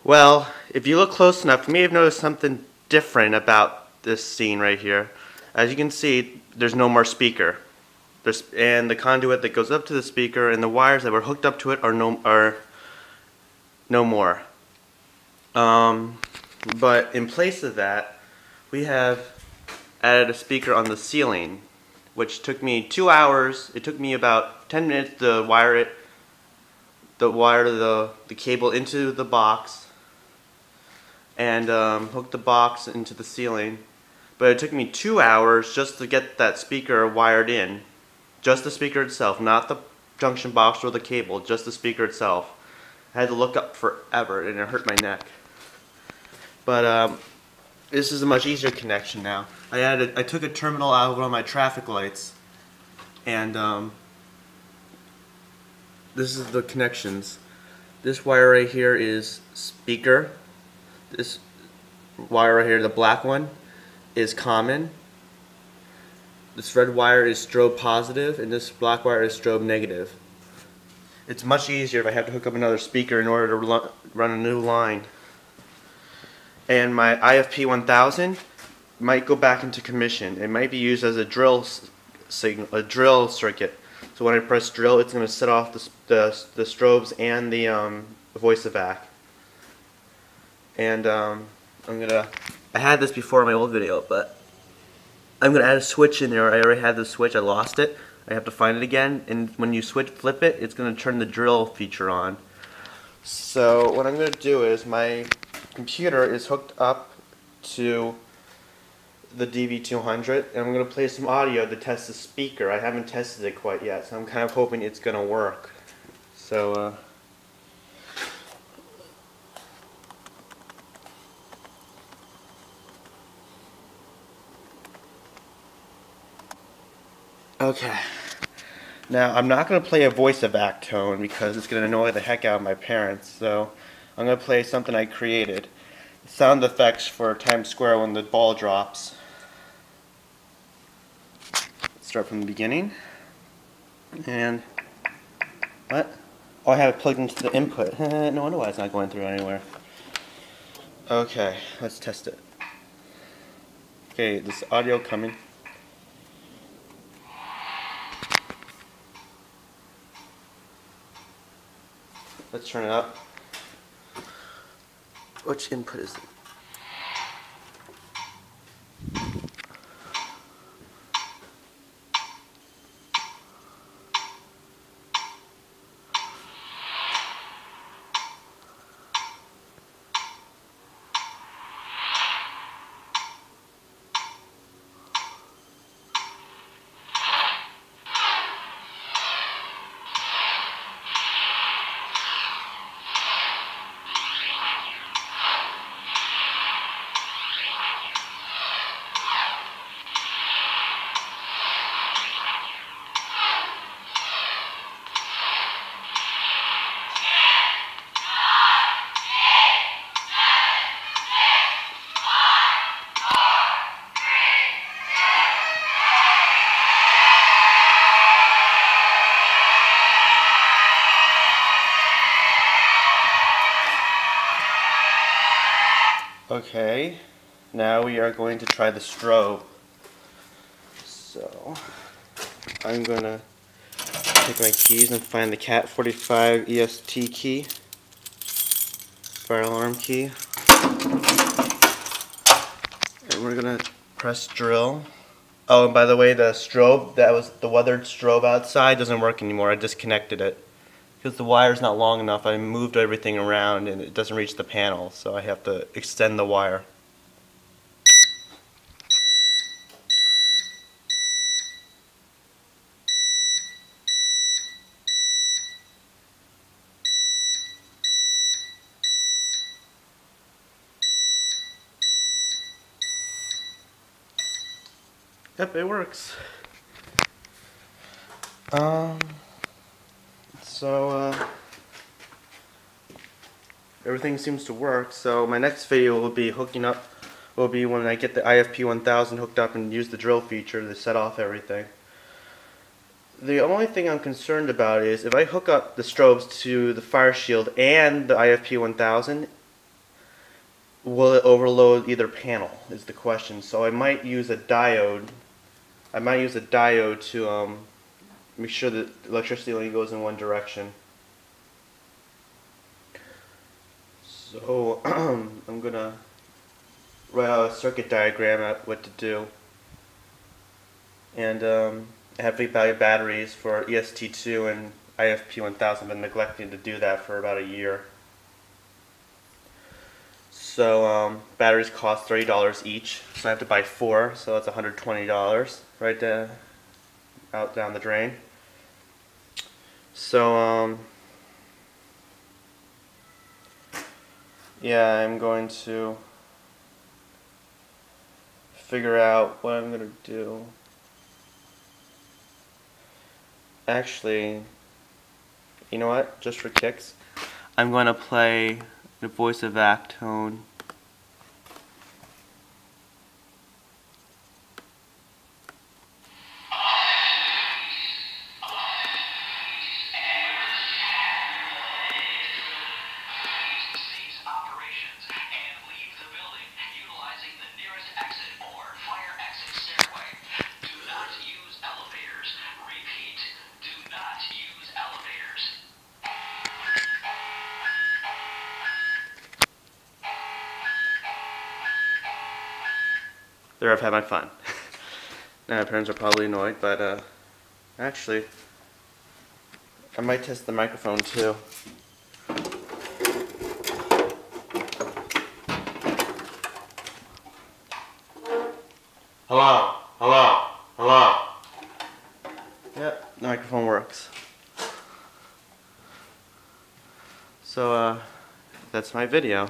Well, if you look close enough, you may have noticed something different about this scene right here. As you can see, there's no more speaker. And the conduit that goes up to the speaker and the wires that were hooked up to it are no more. But in place of that, we have added a speaker on the ceiling, which took me 2 hours. It took me about 10 minutes to wire the cable into the box and hook the box into the ceiling. But it took me 2 hours just to get that speaker wired in. Just the speaker itself, not the junction box or the cable, just the speaker itself. I had to look up forever and it hurt my neck. But this is a much easier connection now. I took a terminal out of one of my traffic lights, and this is the connections. This wire right here is speaker. This wire right here, the black one, is common. This red wire is strobe positive, and this black wire is strobe negative. It's much easier if I have to hook up another speaker in order to run a new line. And my IFP 1000 might go back into commission. It might be used as a drill circuit. So when I press drill, it's going to set off the strobes and the voice evac. And I had this before in my old video, but I'm going to add a switch in there. I already had the switch. I lost it. I have to find it again. And when you flip it, it's going to turn the drill feature on. So what I'm going to do is my computer is hooked up to the DV200, and I'm going to play some audio to test the speaker. I haven't tested it quite yet, so I'm kind of hoping it's going to work. So okay. Now I'm not going to play a voice evac tone because it's going to annoy the heck out of my parents, so I'm going to play something I created. Sound effects for Times Square when the ball drops. Let's start from the beginning. And what? Oh, I have it plugged into the input. No wonder why it's not going through anywhere. Okay, let's test it. Okay, this audio coming. Let's turn it up. Which input is it? Okay, now we are going to try the strobe. So, I'm going to take my keys and find the Cat 45 EST key, fire alarm key, and we're going to press drill. Oh, and by the way, the strobe, that was the weathered strobe outside, doesn't work anymore. I disconnected it. Because the wire's not long enough, I moved everything around and it doesn't reach the panel, so I have to extend the wire. Yep, it works. Everything seems to work, so my next video will be when I get the IFP 1000 hooked up and use the drill feature to set off everything. The only thing I'm concerned about is if I hook up the strobes to the fire shield and the IFP 1000, will it overload either panel is the question. So I might use a diode. I might use a diode to make sure that the electricity only goes in one direction. So I'm gonna write out a circuit diagram at what to do. And I have big value batteries for EST2 and IFP1000. I've been neglecting to do that for about a year. So batteries cost $30 each, so I have to buy 4, so that's $120 right there, out down the drain. So yeah, I'm going to figure out what I'm going to do. Actually, you know what? Just for kicks, I'm going to play the voice of Actone. There I've had my fun. Now my parents are probably annoyed, but actually, I might test the microphone too. Hello, hello, hello. Yep, the microphone works. So that's my video.